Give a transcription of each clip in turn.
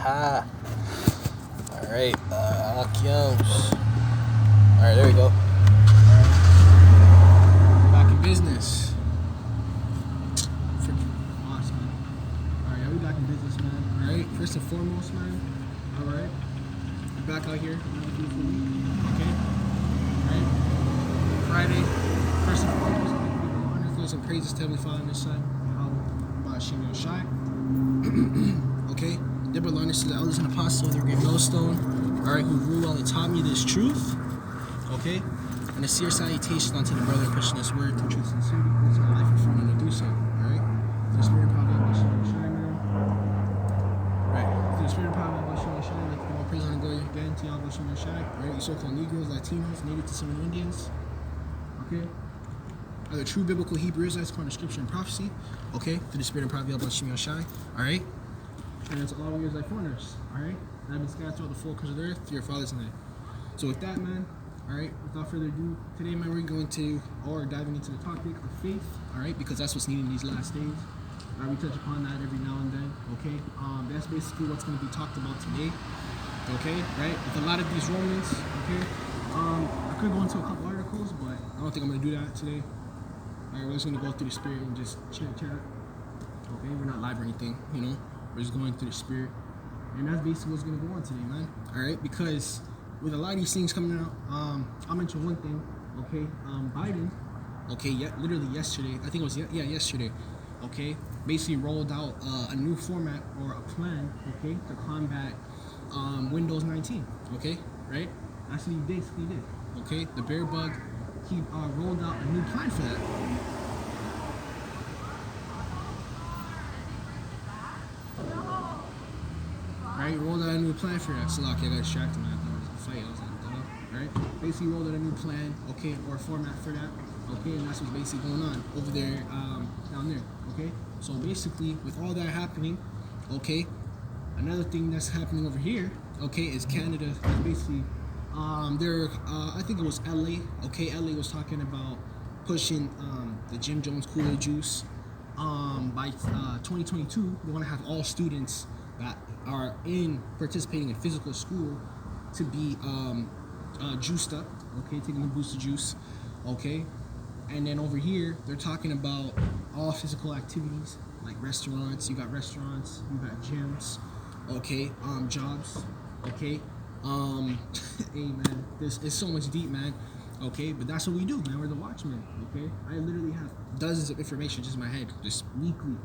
Aha. Alright, Akiams. Alright, there we go. Back in business. Freaking awesome, man. Alright, yeah, we back in business, man. Alright, first and foremost, man. Alright. We're back out here. Another beautiful week. Okay? Alright. Friday. First and foremost, I'm going to give honor, throw some praises to Heavenly Father and His Son. Yahawah, Sham, Yahawashi. Okay? Deborah learned to the elders and apostles of the great millstone, alright, who rule well and taught me this truth, okay? And a Seers salutation unto the brother pushing this word through truth and sincerity. It's my life for me to do so, alright? Through the spirit of power, Yahawashi, man. Right. Through the spirit of power, Yahawashi, like more praise and glory again to Yahawashi, alright? You so-called Negroes, Latinos, native to some Indians, okay? Are the true biblical Hebrew Israelites according to scripture and prophecy, okay? Through the spirit and power of Yahawashi, alright? And it's all years like foreigners, alright? And I've been scattered throughout the four corners of the earth to your father's name. So with that, man, alright, without further ado, today, man, we're going to, or diving into the topic of faith, alright? Because that's what's needed in these last days. Alright, we touch upon that every now and then, okay? That's basically what's going to be talked about today, okay? Right? With a lot of these Romans, okay? I could go into a couple articles, but I don't think I'm going to do that today. Alright, we're just going to go through the spirit and just chat. Okay, we're not live or anything, you know? We're just going through the spirit. And that's basically what's going to go on today, man. Alright, because with a lot of these things coming out, I'll mention one thing, okay? Biden, okay, literally yesterday, I think it was, yesterday, okay, basically rolled out a new format or a plan, okay, to combat Windows 19, okay, right? That's what he basically did, okay? The bear bug, he rolled out a new plan for that. Right, rolled out a new plan for that. So like, I got distracted, man. I thought it was a fight. I was like, duh. Right? Basically rolled out a new plan, okay, or a format for that. Okay, and that's what's basically going on over there, down there. Okay? So basically, with all that happening, okay, another thing that's happening over here, okay, is Canada is basically I think it was LA, okay, LA was talking about pushing the Jim Jones Kool-Aid juice. By 2022, they want to have all students that are participating in physical school to be juiced up, okay, taking the booster juice, okay. And then over here, they're talking about all physical activities like restaurants. You got restaurants, you got gyms, okay, jobs, okay. Hey man, it's so much deep, man. Okay, but that's what we do, man. We're the watchmen, okay? I literally have dozens of information just in my head, just weekly,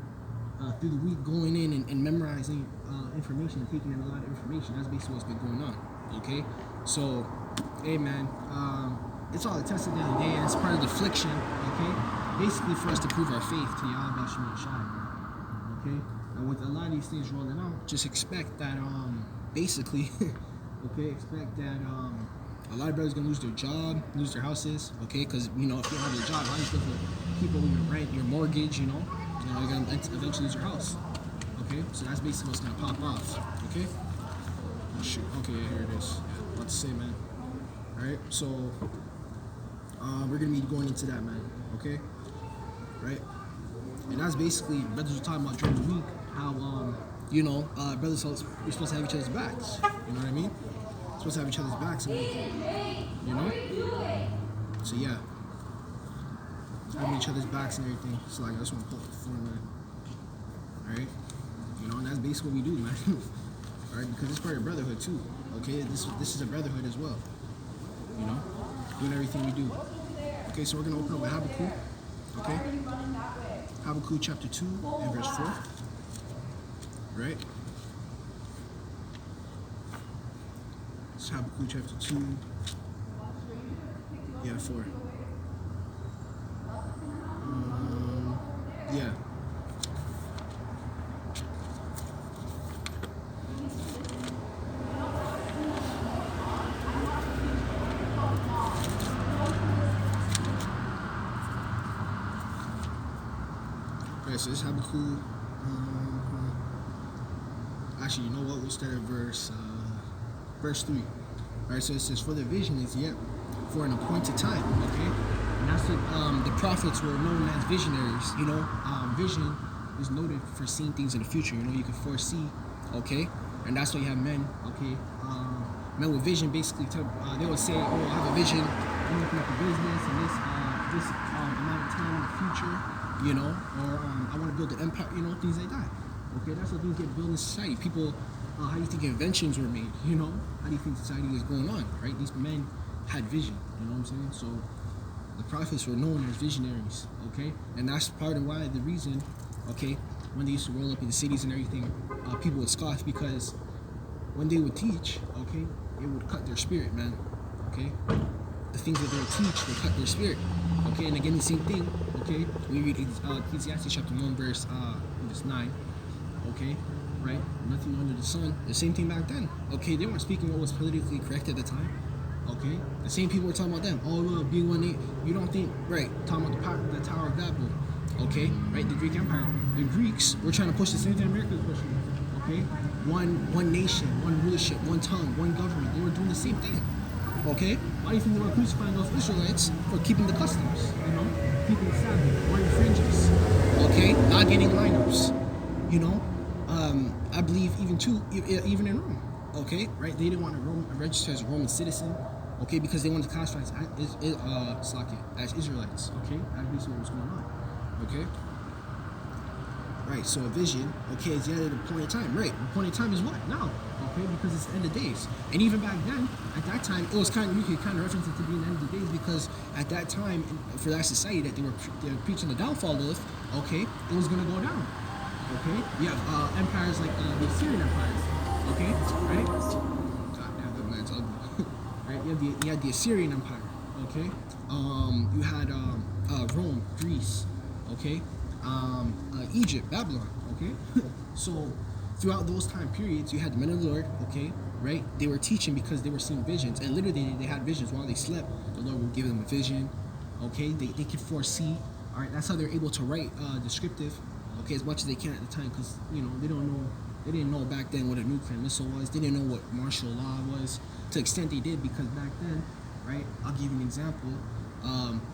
through the week, going in and memorizing information and taking in a lot of information. That's basically what's been going on, okay? So, hey, man, it's all a test at the end of the day, and it's part of the affliction, okay? Basically for us to prove our faith to Yahawashi, okay? And with a lot of these things rolling out, just expect that, basically, okay, expect that, a lot of brothers gonna lose their job, lose their houses, okay? Because you know, if you don't have your job, how are you supposed to keep over your rent, your mortgage? You know, you're gonna eventually lose your house, okay? So that's basically what's gonna pop off, okay? Oh shoot, okay, yeah, here it is. Yeah, what to say, man? All right, so we're gonna be going into that, man, okay? Right, and that's basically brothers were talking about during the week how you know, brothers we're supposed to have each other's backs. You know what I mean? Supposed to have each other's backs and everything, you know? So yeah, having each other's backs and everything. So like, I just want to put the format, alright? You know, and that's basically what we do, man. Alright, because it's part of brotherhood too, okay? This is a brotherhood as well, you know? Doing everything we do. Okay, so we're going to open up with Habakkuk, okay? Habakkuk chapter 2 and verse 4, right? Habakkuk chapter 2, yeah, 4. Yeah. Okay, so this is Habakkuk. Actually, you know what? We'll start at verse 3. Alright, so it says, for the vision is yet for an appointed time, okay? And that's what the prophets were known as visionaries, you know? Vision is noted for seeing things in the future, you know, you can foresee, okay? And that's why you have men, okay, men with vision basically, they will say, oh, I have a vision, I'm open up a business in this amount of time in the future, you know, or I want to build an empire, you know, things like that. Okay, that's how things get built in society. People, how do you think inventions were made, you know? How do you think society was going on, right? These men had vision, you know what I'm saying? So the prophets were known as visionaries, okay? And that's part of why, the reason, okay, when they used to roll up in the cities and everything, people would scoff, because when they would teach, okay, it would cut their spirit, man, okay? The things that they would teach, they cut their spirit, okay? And again, the same thing, okay? We read Ecclesiastes chapter 1, verse 9, okay? Right? Nothing under the sun. The same thing back then, okay? They weren't speaking what was politically correct at the time, okay? The same people were talking about them. Oh, well, B18, you don't think, right? Talking about the Tower of Babel, okay? Right? The Greek Empire. The Greeks were trying to push the same thing America was pushing, okay? One nation, one rulership, one tongue, one government. They were doing the same thing, okay? Why do you think they were crucifying those Israelites for keeping the customs, you know? Keeping the Sabbath, wearing fringes, okay? Not getting lineups, you know? I believe even in Rome, okay, right? They didn't want to register as a Roman citizen, okay, because they wanted to classify as Israelites, okay? That's basically what was going on, okay? Right, so a vision, okay, is the end of the point in time, right? The point in time is what? Now, okay, because it's the end of days. And even back then, at that time, it was you could kind of reference it to being the end of the days, because at that time, for that society that they were preaching the downfall of, okay, it was going to go down. Okay, you have empires like the Assyrian empires. Okay, right? God damn, that man's ugly. Right? You had the Assyrian Empire. Okay, you had Rome, Greece. Okay, Egypt, Babylon. Okay, so throughout those time periods, you had the men of the Lord. Okay, right? They were teaching because they were seeing visions, and literally they had visions while they slept. The Lord would give them a vision. Okay, they could foresee. All right, that's how they're able to write descriptive. Okay, as much as they can at the time, because you know they didn't know back then what a nuclear missile was. They didn't know what martial law was, to the extent they did, because back then, right? I'll give you an example.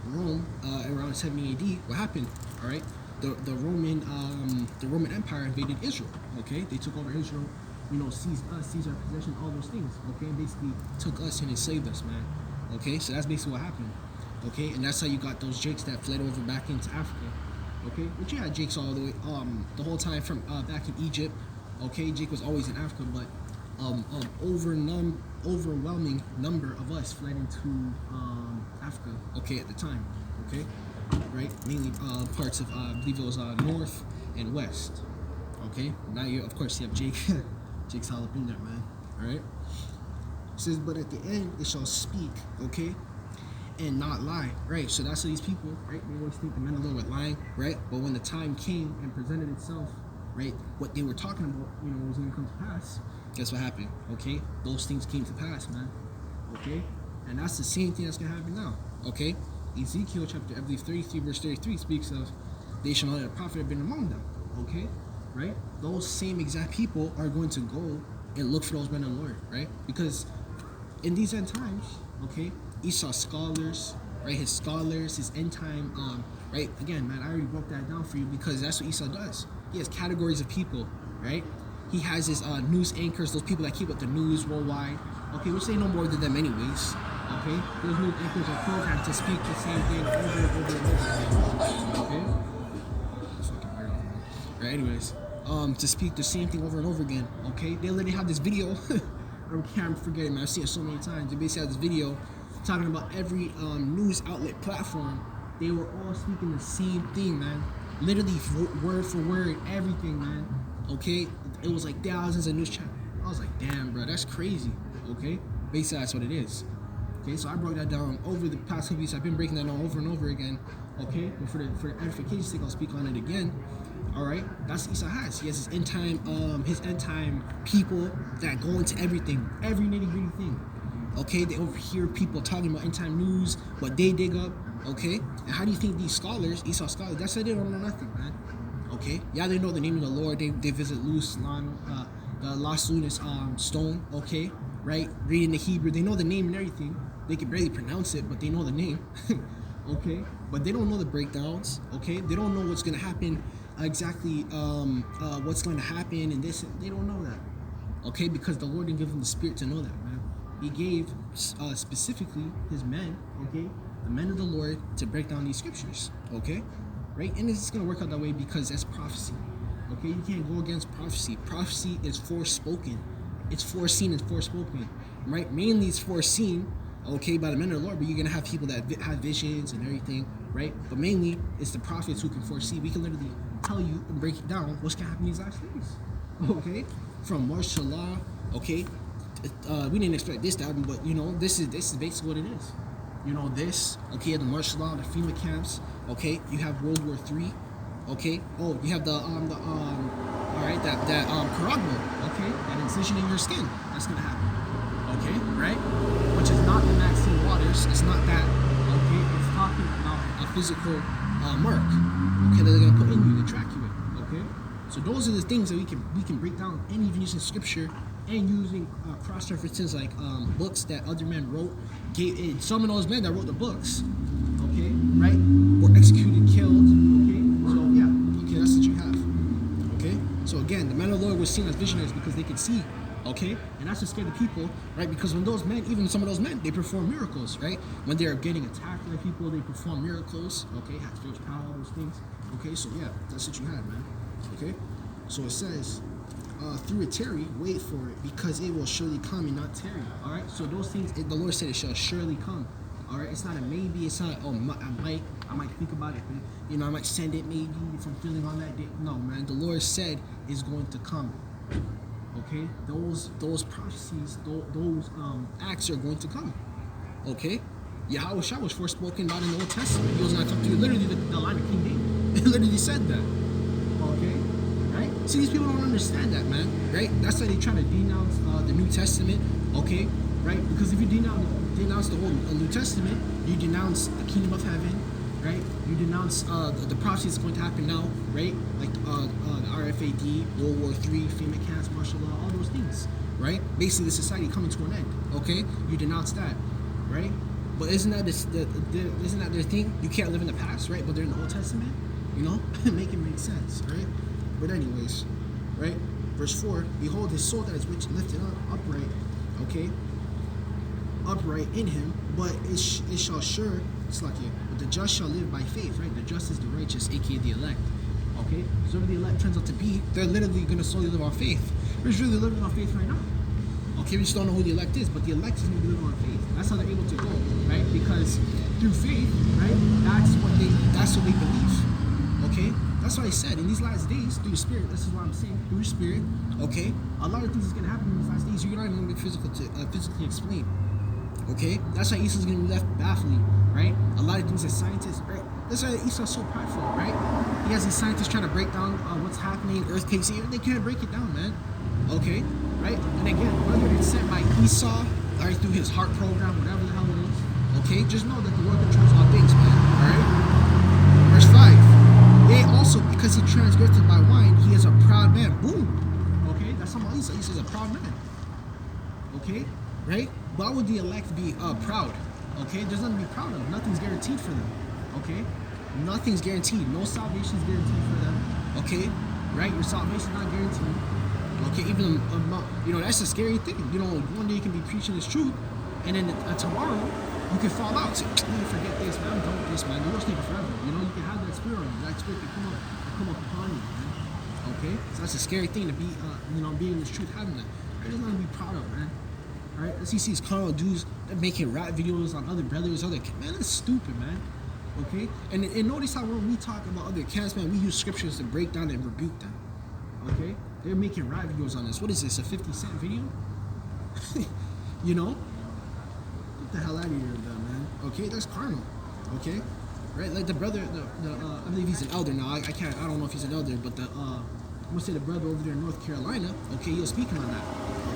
Rome, around 70 AD, what happened? All right, the Roman Empire invaded Israel. Okay, they took over Israel, you know, seized our possession, all those things. Okay, and basically took us and enslaved us, man. Okay, so that's basically what happened. Okay, and that's how you got those Jakes that fled over back into Africa. Okay, but you had Jakes all the way, the whole time from back in Egypt. Okay, Jake was always in Africa, but overwhelming number of us fled into Africa. Okay, at the time. Okay, right, mainly parts of I believe it was north and west. Okay, now you of course you have Jake. Jake's all up in there, man. All right. It says, but at the end it shall speak. Okay. And not lie, right? So that's how these people, right? They always think the men of the Lord were lying, right? But when the time came and presented itself, right, what they were talking about, you know, was going to come to pass. Guess what happened? Okay, those things came to pass, man. Okay, and that's the same thing that's going to happen now. Okay, Ezekiel chapter, I believe 33 verse 33 speaks of they shall know that a prophet have been among them. Okay, right? Those same exact people are going to go and look for those men of the Lord, right? Because in these end times, okay, Esau's scholars, right? His scholars, his end time, right? Again, man, I already broke that down for you, because that's what Esau does. He has categories of people, right? He has his news anchors, those people that keep up the news worldwide, okay, which they know more than them anyways, okay? Those news anchors are programmed to speak the same thing over and over and over again, okay? That's fucking weird, man. Right, anyways, to speak the same thing over and over again, okay? They literally have this video, I can't forget it, man, I've seen it so many times. They basically have this video talking about every news outlet platform. They were all speaking the same thing, man. Literally word for word, everything, man. Okay, it was like thousands of news channels. I was like, damn, bro, that's crazy. Okay, basically that's what it is. Okay, so I broke that down over the past couple weeks. I've been breaking that down over and over again. Okay, but for the edification's sake, I'll speak on it again. All right, that's what Esau has. He has his end time people that go into everything, every nitty gritty thing. Okay, they overhear people talking about end time news, what they dig up. Okay, and how do you think these scholars, Esau scholars, that's why they don't know nothing, man. Okay, yeah, they know the name of the Lord. They visit the Las Lunas stone. Okay, right, reading the Hebrew, they know the name and everything. They can barely pronounce it, but they know the name. Okay, but they don't know the breakdowns. Okay, they don't know what's gonna happen exactly. What's going to happen and this. They don't know that. Okay, because the Lord didn't give him the spirit to know that, man. He gave specifically his men, okay, the men of the Lord, to break down these scriptures, okay, right? And it's going to work out that way because that's prophecy, okay? You can't go against prophecy. Prophecy is forespoken. It's foreseen and forespoken, right? Mainly it's foreseen, okay, by the men of the Lord, but you're going to have people that have visions and everything, right? But mainly it's the prophets who can foresee. We can literally tell you and break it down what's going to happen in these last days, okay? From martial law, okay? We didn't expect this to happen, but you know, this is basically what it is. You know, this, okay, the martial law, the FEMA camps, okay, you have World War III, okay, oh, you have all right, that Caragbo, okay, that incision in your skin, that's gonna happen, okay, right, which is not the Maxine Waters, it's not that, okay, it's talking about a physical mark, okay, that they're gonna put in you to track you with, okay, so those are the things that we can break down, and even using scripture and using cross references like books that other men wrote. Some of those men that wrote the books, okay, right, were executed, killed, okay. So yeah, okay, that's what you have, okay. So again, the men of the Lord were seen as visionaries because they could see, okay, and that's what scared the people, right? Because when those men, even some of those men, they perform miracles, right? When they're getting attacked by people, they perform miracles, okay, have spiritual power, all those things, okay. So yeah, that's what you had, man, okay. So it says, through it tarry, wait for it, because it will surely come and not tarry. All right. So those things, the Lord said, it shall surely come. All right. It's not a maybe. It's not I might think about it. You know, I might send it maybe if I'm feeling on that day. No, man. The Lord said is going to come. Okay. Those prophecies, those acts are going to come. Okay. Yahawashi was forespoken about in the Old Testament. He was going to come to you. Literally, the line of King David. It literally said that. Okay. See, these people don't understand that, man, right? That's why they try to denounce the New Testament, okay, right? Because if you denounce the whole New Testament, you denounce the kingdom of heaven, right? You denounce the prophecy that's going to happen now, right? Like the RFAD, World War III, FEMA camps, martial law, all those things, right? Basically, the society coming to an end, okay? You denounce that, right? But isn't that their thing? You can't live in the past, right? But they're in the Old Testament, you know? Make it make sense, right? But anyways, right? Verse 4, behold, his soul that is rich lifted up, upright, okay? Upright in him, but it shall sure, it's like it, but the just shall live by faith, right? The just is the righteous, aka the elect, okay? So whatever the elect turns out to be, they're literally going to solely live on faith. We're just really living on faith right now. Okay, we just don't know who the elect is, but the elect is going to be living on faith. That's how they're able to go, right? Because through faith, right, that's what they believe, okay? That's why I said, in these last days, through the Spirit, this is what I'm saying, through the Spirit, okay, a lot of things is going to happen in these last days you're not even going to be physically explain, okay? That's why Esau's going to be left baffling, right? A lot of things that scientists, right? That's why Esau's so prideful, right? He has these scientists trying to break down what's happening, earthquakes, they can't break it down, man, okay? Right? And again, whether it's sent by Esau, or through his heart program, whatever the hell it is, okay, just know that the Lord controls all things, man, alright? Verse 5. Yea, also, because he transgressed by wine, he is a proud man. Boom. Okay, that's how Esau. Esau's a proud man. Okay, right? Why would the elect be proud? Okay, there's nothing to be proud of. Nothing's guaranteed for them. Okay, nothing's guaranteed. No salvation's guaranteed for them. Okay, right? Your salvation's not guaranteed. Okay, even you know, that's a scary thing. You know, one day you can be preaching this truth, and then tomorrow you can fall out. Say, forget this, man. I'm done with this, man. The Lord's taking forever. You know, you can have that spirit on you. That spirit can come up upon you, man. Okay? So that's a scary thing to be, you know, being in this truth, having that. Right? There's nothing to be proud of, man. Alright? Let's see these carnal dudes that making rap videos on other brothers, man, that's stupid, man. Okay? And notice how when we talk about other camps, man, we use scriptures to break down and rebuke them. Okay? They're making rap videos on this. What is this, a 50-cent video? You know? Get the hell out of here with that, man. Okay, that's carnal. Okay, right? Like the brother, I believe he's an elder now. I don't know if he's an elder, but I'm gonna say the brother over there in North Carolina. Okay, he was speaking on that.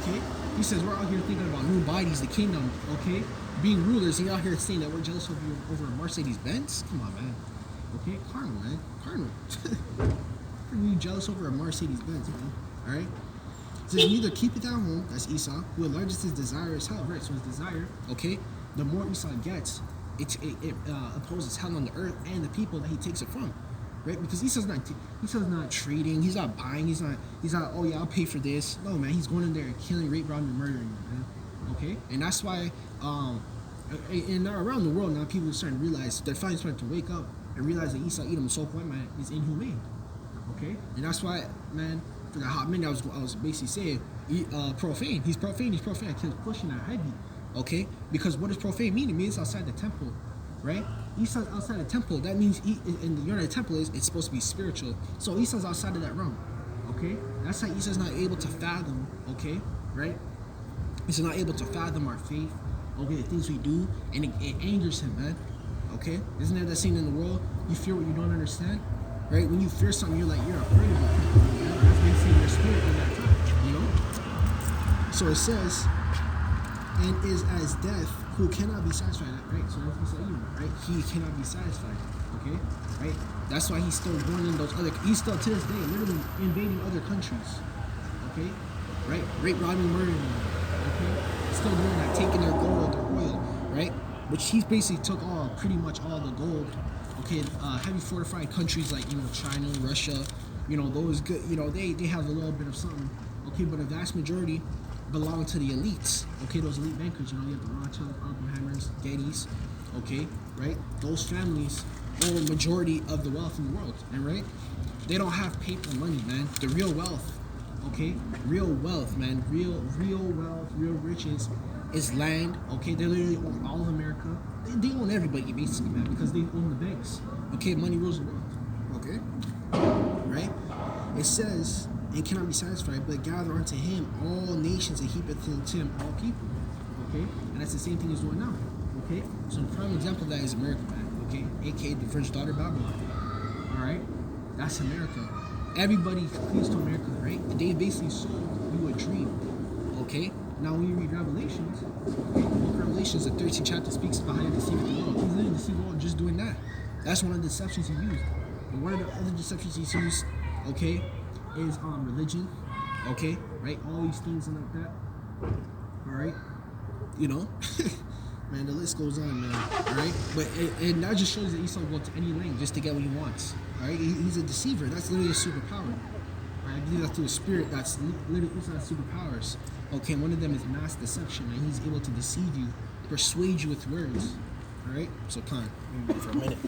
Okay, he says we're out here thinking about new bodies, the kingdom. Okay, being rulers. He out here saying that we're jealous over a Mercedes Benz. Come on, man. Okay, carnal, man. Carnal. We're jealous over a Mercedes Benz, man. All right. So neither keep it at home, that's Esau, who enlarges his desire as hell, right? So his desire, okay, the more Esau gets, it opposes hell on the earth and the people that he takes it from, right? Because Esau's not trading. He's not buying. He's not. Oh yeah, I'll pay for this. No, man. He's going in there and killing, rape, robbing, and murdering, man. Okay, and that's why. And now around the world now, people are starting to realize they're finally starting to wake up and realize that Esau, Edom, and so forth, man, is inhumane. Okay, and that's why, man. For the hot minute, I was basically saying, profane. He's profane. He's profane. I kept pushing that heavy. Okay, because what does profane mean? It means outside the temple, right? Esau's outside the temple. That means and the unit of the temple it's supposed to be spiritual. So Esau's outside of that realm. Okay, that's how Esau's not able to fathom. Okay, right? He's not able to fathom our faith. Okay, the things we do, and it angers him, man. Okay, isn't there that scene in the world? You fear what you don't understand, right? When you fear something, you're afraid of it. That's basically your spirit in that time, you know. So it says, and is as death, who cannot be satisfied, right? So that's Esau, right? He cannot be satisfied, okay, right? That's why he's still going in those other. He's still to this day literally invading other countries, okay, right? Rape, robbing, murdering, okay. He's still doing that, taking their gold, their oil, right? Which he basically took pretty much all the gold. Okay, heavy fortified countries like China, Russia, those good. They have a little bit of something. Okay, but a vast majority belong to the elites. Okay, those elite bankers. You have the Rothschild, Oppenheimers, Gettys. Okay, right? Those families own majority of the wealth in the world, and right? They don't have paper money, man. The real wealth. Okay, real wealth, man. Real wealth, real riches is land. Okay, they literally own all of America. They own everybody basically, man, because they own the banks. Okay, money rules the world. Okay, right? It says, and cannot be satisfied, but gather unto him all nations and heapeth unto him all people. Okay, and that's the same thing he's doing now. Okay, so the prime example of that is America, man. Okay, aka the French daughter Babylon. All right, that's America. Everybody cleaves to America, right? And they basically sold you a dream. Okay, now when you read Revelations, okay, Revelations, the 13th chapter speaks about how you deceive the world. He's literally deceived the world just doing that. That's one of the deceptions he used. And one of the other deceptions he's used, okay, is religion, okay, right? All these things and like that. All right, man, the list goes on, man. All right, but and that just shows that Esau will go to any length just to get what he wants. All right, he's a deceiver. That's literally a superpower. All right, I believe that's through a spirit. That's literally Esau's superpowers. Okay, one of them is mass deception, and he's able to deceive you, persuade you with words. All right, so for a minute.